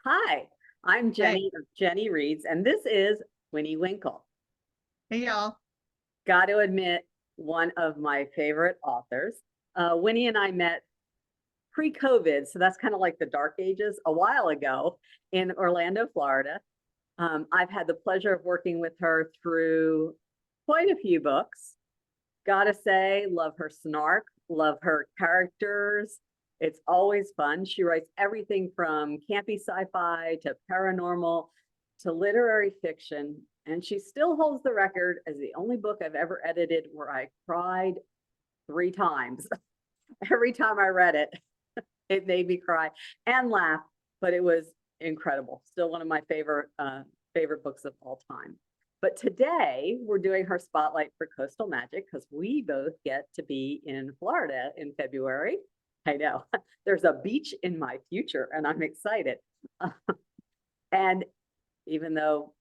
Hi, I'm Hey, Jenny of Jenny Reads, and this is Winnie Winkle. hey y'all. Got to admit, one of my favorite authors. Winnie and I met pre-COVID, so that's kind of like the dark ages a while ago in Orlando, Florida. I've had the pleasure of working with her through quite a few books. Gotta say, love her snark, love her characters. It's always fun. She writes everything from campy sci-fi to paranormal to literary fiction. And she still holds the record as the only book I've ever edited where I cried 3 times. Every time I read it, it made me cry and laugh, but it was incredible. Still one of my favorite books of all time. But today we're doing her spotlight for Coastal Magic because we both get to be in Florida in February. I know there's a beach in my future and I'm excited. And even though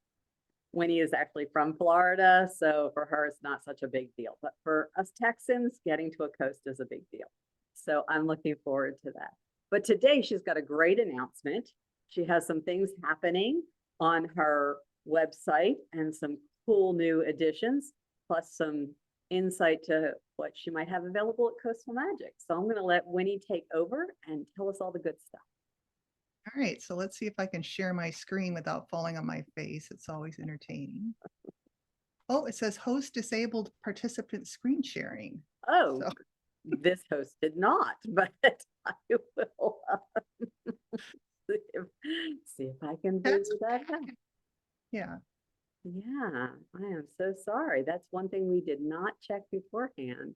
Winnie is actually from Florida, so for her it's not such a big deal. But for us Texans, getting to a coast is a big deal. So I'm looking forward to that. But today she's got a great announcement. She has some things happening on her website and some cool new additions, plus some insight to what she might have available at Coastal Magic. So I'm going to let Winnie take over and tell us all the good stuff. All right, so let's see if I can share my screen without falling on my face. It's always entertaining. Oh, it says host disabled participant screen sharing. Oh, So this host did not, but I will see if I can figure that's that out. yeah. Yeah, I am so sorry. That's one thing we did not check beforehand.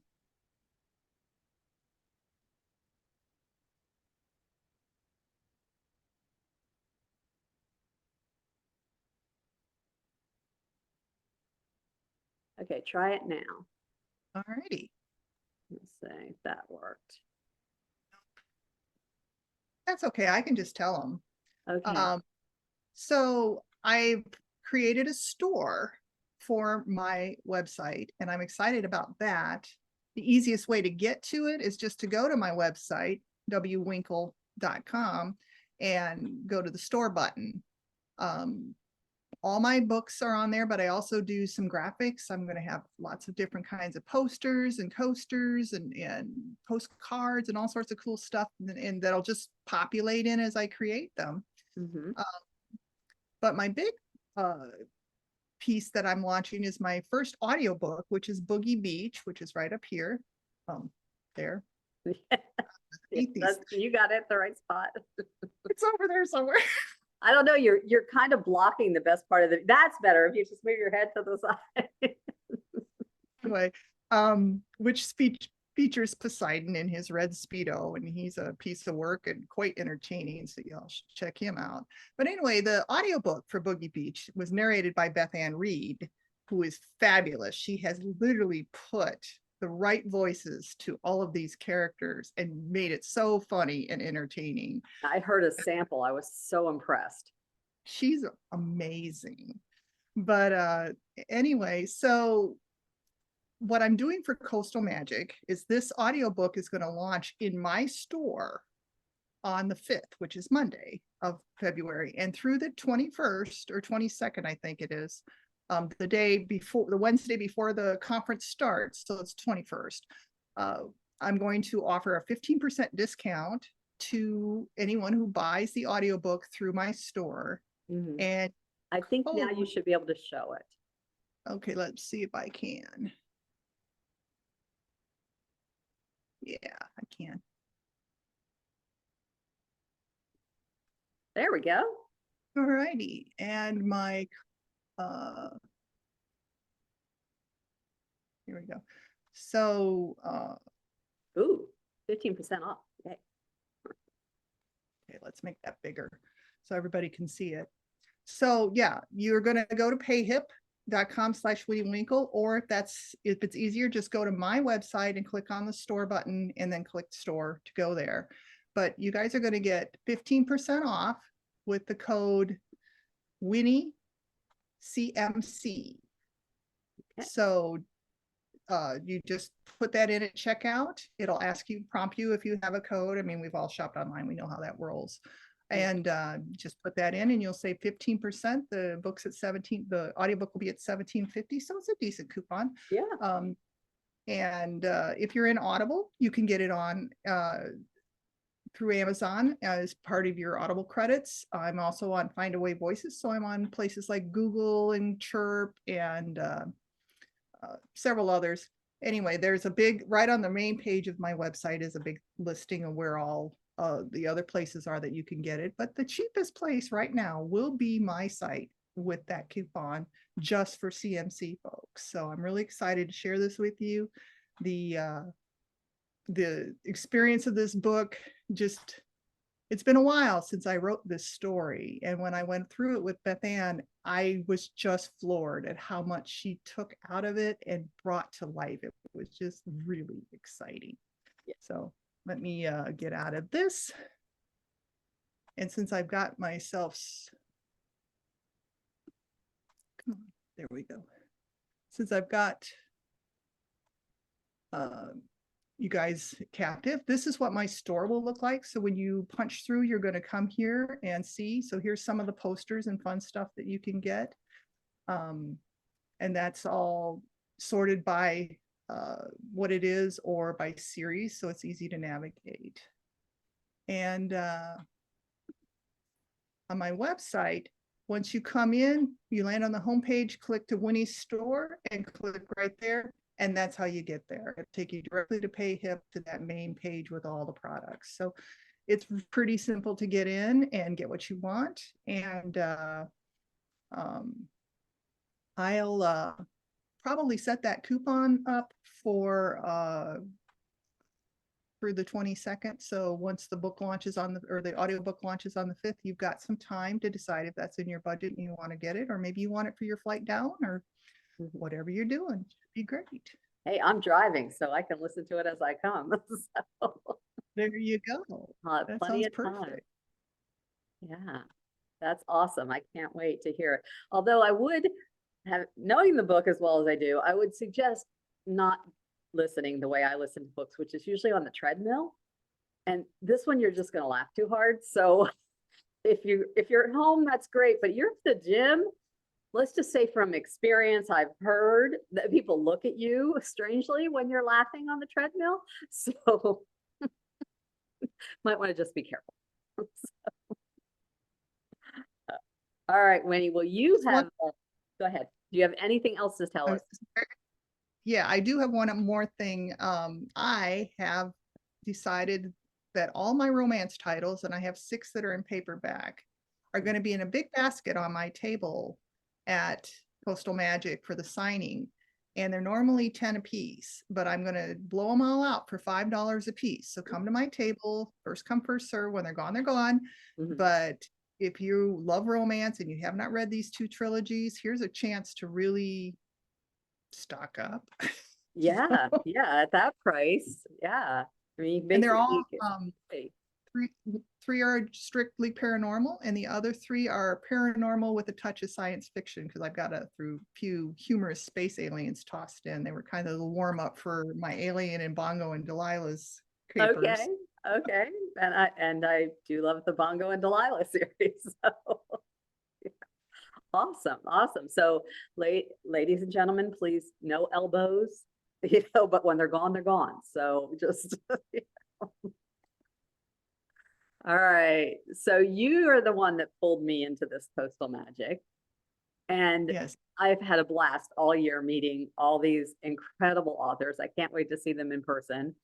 Okay, try it now. All righty. Let's see if that worked. That's okay. I can just tell them. Okay. So I've created a store for my website, and I'm excited about that. The easiest way to get to it is just to go to my website, wwinkle.com, and go to the store button. Um, all my books are on there, but I also do some graphics. I'm going to have lots of different kinds of posters and coasters and postcards and all sorts of cool stuff, and that'll just populate in as I create them. Mm-hmm. Uh, but my big piece that I'm launching is my first audiobook, which is Boogie Beach, which is right up here. There. Yeah, These. you got it the right spot. It's over there somewhere. I don't know. You're kind of blocking the best part of the. That's better if you just move your head to the side. Anyway, which speech features Poseidon in his red Speedo, and he's a piece of work and quite entertaining, so y'all should check him out. But anyway, the audiobook for Boogie Beach was narrated by Beth Ann Reed, who is fabulous. She has literally put the right voices to all of these characters and made it so funny and entertaining. I heard a sample. I was so impressed. She's amazing. But anyway, so what I'm doing for Coastal Magic is this audiobook is going to launch in my store on the 5th, which is Monday of February, and through the 21st or 22nd, I think it is, the day before, the Wednesday before the conference starts, so it's 21st. I'm going to offer a 15% discount to anyone who buys the audiobook through my store. Mm-hmm. And I think now you code, should be able to show it. okay, let's see if I can. Yeah, I can. There we go. All righty. And my, uh, here we go. So, Ooh, 15% off. Okay. okay, let's make that bigger so everybody can see it. So yeah, you're going to go to payhip.com/Winnie or if it's easier, just go to my website and click on the store button and then click store to go there. But you guys are going to get 15% off with the code Winnie CMC. Okay. So you just put that in at checkout. It'll prompt you if you have a code. I mean, we've all shopped online. We know how that rolls. And just put that in and you'll save 15%. The book's at 17, the audiobook will be at 17.50. So it's a decent coupon. Yeah. And if you're in Audible, you can get it on through Amazon as part of your Audible credits. I'm also on Findaway Voices. So I'm on places like Google and Chirp and several others. Anyway, there's a big, right on the main page of my website is a big listing of where all the other places are that you can get it. But the cheapest place right now will be my site with that coupon just for CMC folks. So I'm really excited to share this with you. The experience of this book, just, it's been a while since I wrote this story. And when I went through it with Beth Ann, I was just floored at how much she took out of it and brought to life. It was just really exciting. Yeah. So let me get out of this. And since I've got myself, come on, there we go. Since I've got you guys captive, this is what my store will look like. So when you punch through, you're going to come here and see. So here's some of the posters and fun stuff that you can get. And that's all sorted by what it is or by series. So it's easy to navigate. And on my website, once you come in, you land on the homepage, click to Winnie Store and click right there. And that's how you get there. It'll take you directly to PayHip to that main page with all the products. So it's pretty simple to get in and get what you want. And I'll probably set that coupon up for the 22nd. So once the book launches on the audiobook launches on the 5th, you've got some time to decide if that's in your budget and you want to get it, or maybe you want it for your flight down, or whatever you're doing. Should be great. Hey, I'm driving, so I can listen to it as I come. So, There you go. That plenty sounds of time. perfect. Yeah, that's awesome. I can't wait to hear it. Although I would have, knowing the book as well as I do, I would suggest not listening the way I listen to books, which is usually on the treadmill. And this one, you're just going to laugh too hard. So if you're at home, that's great. But you're at the gym, let's just say from experience, I've heard that people look at you strangely when you're laughing on the treadmill. So might want to just be careful. All right, Winnie, well, you have, go ahead. Do you have anything else to tell us? Yeah, I do have one more thing. I have decided that all my romance titles, and I have 6 that are in paperback, are going to be in a big basket on my table at Coastal Magic for the signing. And they're normally 10 a piece, but I'm going to blow them all out for $5 a piece. So come to my table, first come, first serve. When they're gone, they're gone. But if you love romance and you have not read these 2 trilogies, here's a chance to really stock up. Yeah, yeah, at that price. Yeah. I mean, And they're all hey. three are strictly paranormal, and the other 3 are paranormal with a touch of science fiction, because I've got a few humorous space aliens tossed in. They were kind of the warm up for my Alien and Bongo and Delilah's capers. Okay. And I do love the Bongo and Delilah series. So. Yeah. Awesome. So ladies and gentlemen, please, no elbows, but when they're gone, they're gone. So just, all right. So you are the one that pulled me into this Coastal Magic. And yes, I've had a blast all year meeting all these incredible authors. I can't wait to see them in person.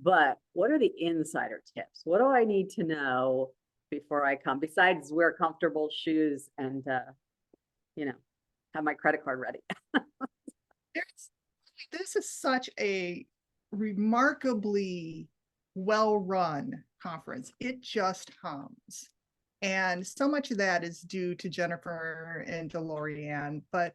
But what are the insider tips? What do I need to know before I come? Besides wear comfortable shoes and, have my credit card ready. This is such a remarkably well-run conference. It just hums. And so much of that is due to Jennifer and DeLorean, but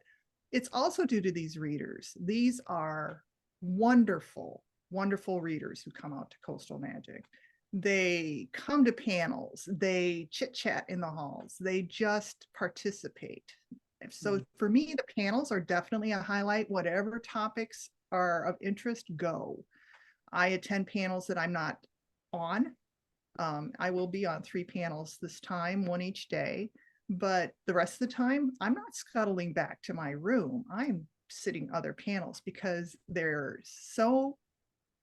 it's also due to these readers. These are wonderful, wonderful readers who come out to Coastal Magic. They come to panels, they chit-chat in the halls, they just participate. So for me, the panels are definitely a highlight. Whatever topics are of interest, go. I attend panels that I'm not on. I will be on 3 panels this time, one each day, but the rest of the time, I'm not scuttling back to my room. I'm sitting other panels because they're so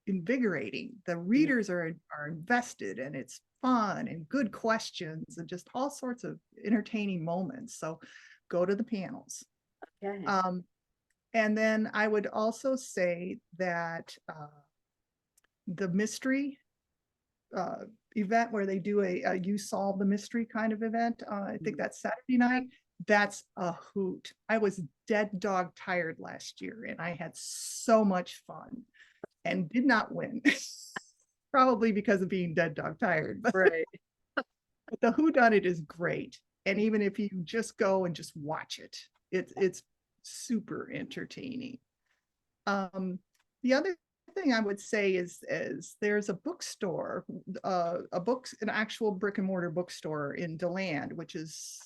invigorating. The readers are invested, and it's fun and good questions and just all sorts of entertaining moments. So go to the panels. Okay. And then I would also say that the mystery event where they do a you solve the mystery kind of event, I think that's Saturday night. That's a hoot. I was dead dog tired last year, and I had so much fun and did not win. Probably because of being dead dog tired. But Right. the whodunit is great. And even if you just go and just watch it, it's super entertaining. The other thing I would say is there's a bookstore, an actual brick and mortar bookstore in DeLand, which is,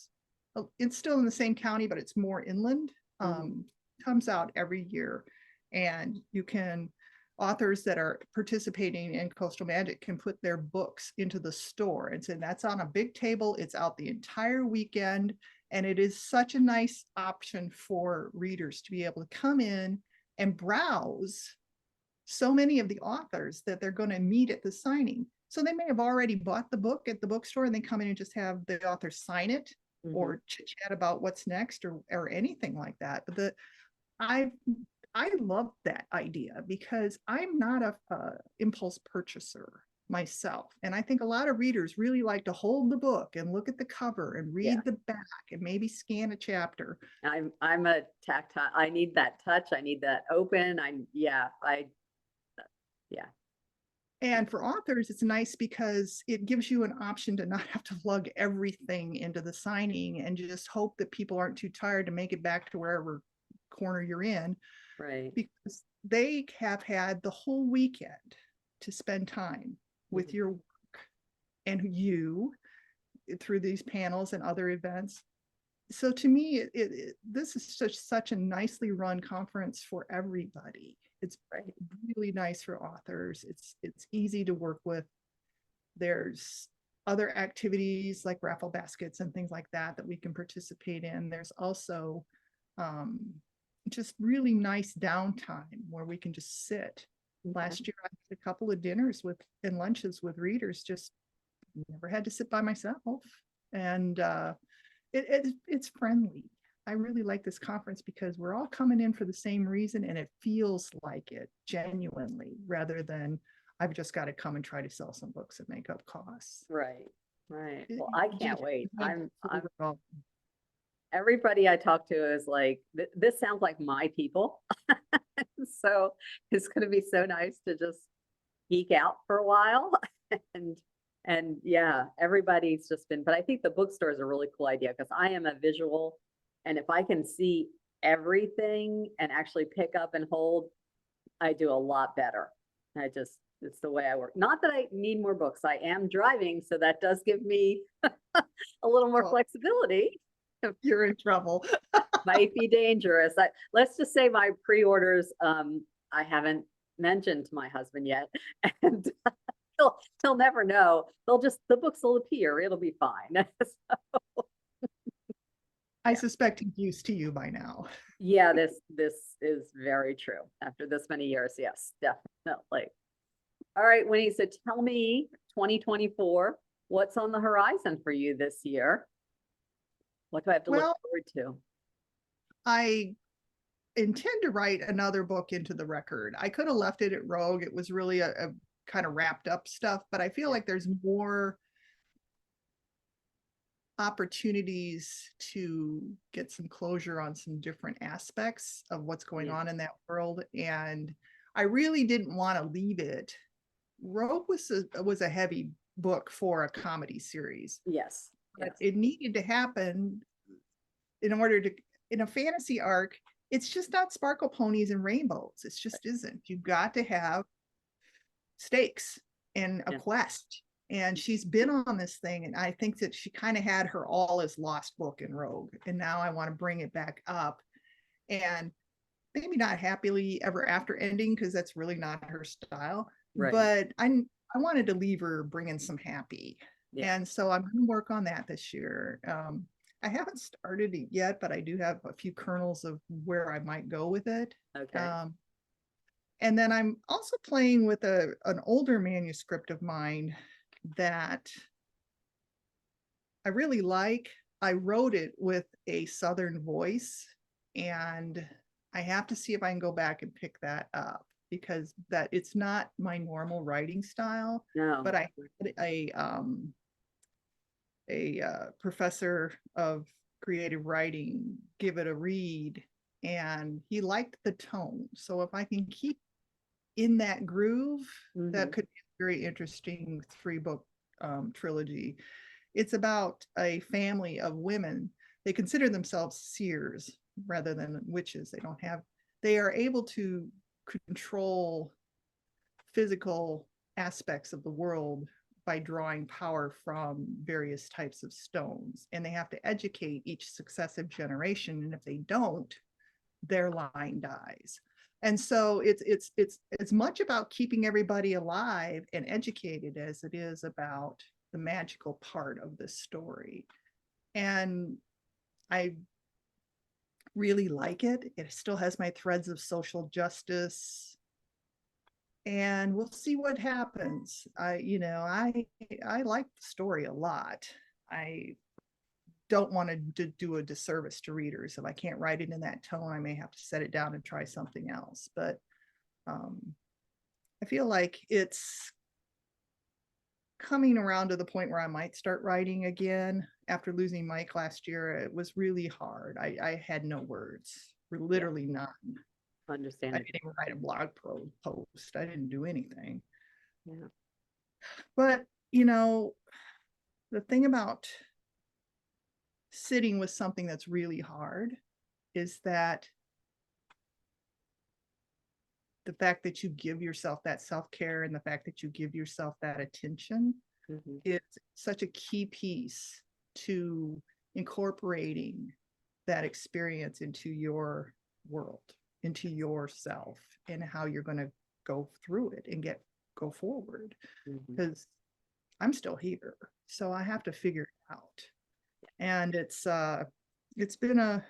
it's still in the same county, but it's more inland. Comes out every year, and you can, authors that are participating in Coastal Magic can put their books into the store, and so that's on a big table. It's out the entire weekend, and it is such a nice option for readers to be able to come in and browse so many of the authors that they're going to meet at the signing. So they may have already bought the book at the bookstore, and they come in and just have the author sign it or chit chat about what's next, or anything like that. But I love that idea because I'm not a impulse purchaser myself. And I think a lot of readers really like to hold the book and look at the cover and read the back and maybe scan a chapter. I'm a tactile. I need that touch. I need that open. And for authors, it's nice because it gives you an option to not have to lug everything into the signing and just hope that people aren't too tired to make it back to wherever corner you're in. Right. Because they have had the whole weekend to spend time with your work and you through these panels and other events. So to me, this is such a nicely run conference for everybody. It's really nice for authors. It's easy to work with. There's other activities like raffle baskets and things like that we can participate in. There's also just really nice downtime where we can just sit. Last year, I had a couple of dinners and lunches with readers. Just never had to sit by myself, and it's friendly. I really like this conference because we're all coming in for the same reason, and it feels like it genuinely, rather than I've just got to come and try to sell some books and make up costs. Right. Well, I can't wait. Everybody I talk to is like, this sounds like my people. So it's going to be so nice to just geek out for a while. And yeah, everybody's just been, but I think the bookstore is a really cool idea because I am a visual, and if I can see everything and actually pick up and hold, I do a lot better. It's the way I work. Not that I need more books. I am driving, so that does give me a little more flexibility. You're in trouble. Might be dangerous. Let's just say my pre-orders, I haven't mentioned to my husband yet, and he'll never know. The books will appear. It'll be fine. So, I suspect he's used to you by now. Yeah, this is very true. After this many years, yes, definitely. All right, Winnie, so tell me 2024, what's on the horizon for you this year? What do I have to look forward to? I intend to write another book into the record. I could have left it at Rogue. It was really a kind of wrapped up stuff, but I feel like there's more opportunities to get some closure on some different aspects of what's going on in that world. And I really didn't want to leave it. Rogue was a heavy book for a comedy series. Yes. But it needed to happen in order to, in a fantasy arc, it's just not sparkle ponies and rainbows. It just isn't. You've got to have stakes and a quest. And she's been on this thing, and I think that she kind of had her all is lost book in Rogue, and now I want to bring it back up, and maybe not happily ever after ending because that's really not her style. But I wanted to leave her bringing some happy. Yeah. And so I'm going to work on that this year. I haven't started it yet, but I do have a few kernels of where I might go with it. Okay. And then I'm also playing with an older manuscript of mine that I really like. I wrote it with a Southern voice, and I have to see if I can go back and pick that up because that it's not my normal writing style. No. But I had a professor of creative writing give it a read, and he liked the tone. So if I can keep in that groove, that could be a very interesting 3-book trilogy. It's about a family of women. They consider themselves seers rather than witches. They are able to control physical aspects of the world by drawing power from various types of stones. And they have to educate each successive generation. And if they don't, their line dies. And so it's as much about keeping everybody alive and educated as it is about the magical part of this story. And I really like it. It still has my threads of social justice. And we'll see what happens. I like the story a lot. I don't want to do a disservice to readers. If I can't write it in that tone, I may have to set it down and try something else. But I feel like it's coming around to the point where I might start writing again. After losing Mike last year, it was really hard. I had no words, literally none. Understand. I didn't even write a blog post. I didn't do anything. Yeah. But, the thing about sitting with something that's really hard is that the fact that you give yourself that self-care and the fact that you give yourself that attention is such a key piece to incorporating that experience into your world, into yourself, and how you're going to go through it and go forward. Because I'm still here, so I have to figure it out. And it's been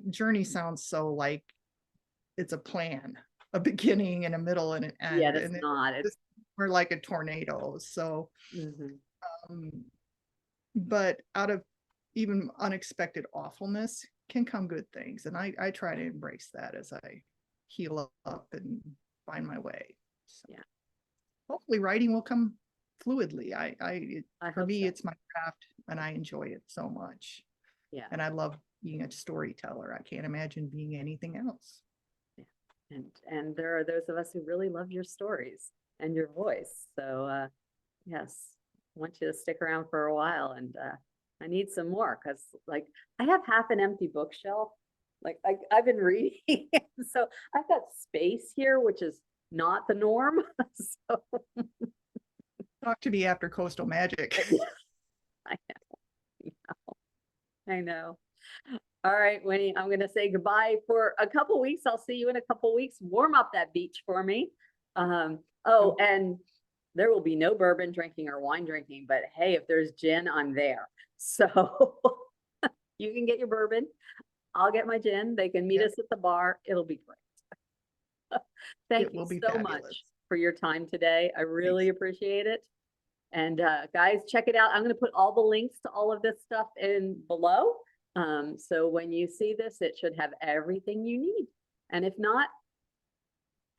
journey sounds so like it's a plan, a beginning and a middle and an end. Yeah, it's not. We're like a tornado. So, but out of even unexpected awfulness can come good things. And I try to embrace that as I heal up and find my way. So yeah. Hopefully writing will come fluidly. For me, it's my craft and I enjoy it so much. Yeah. And I love being a storyteller. I can't imagine being anything else. Yeah. And there are those of us who really love your stories and your voice. So yes, I want you to stick around for a while, and I need some more because like I have half an empty bookshelf. Like I've been reading, so I've got space here, which is not the norm. So talk to me after Coastal Magic. I know. All right, Winnie, I'm going to say goodbye for a couple weeks. I'll see you in a couple weeks. Warm up that beach for me. And there will be no bourbon drinking or wine drinking, but hey, if there's gin, I'm there. So you can get your bourbon. I'll get my gin. They can meet us at the bar. It'll be great. Thank you so much for your time today. I really appreciate it. And guys, check it out. I'm going to put all the links to all of this stuff in below. So when you see this, it should have everything you need. And if not,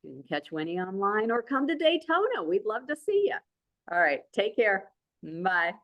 you can catch Winnie online or come to Daytona. We'd love to see you. All right. Take care. Bye.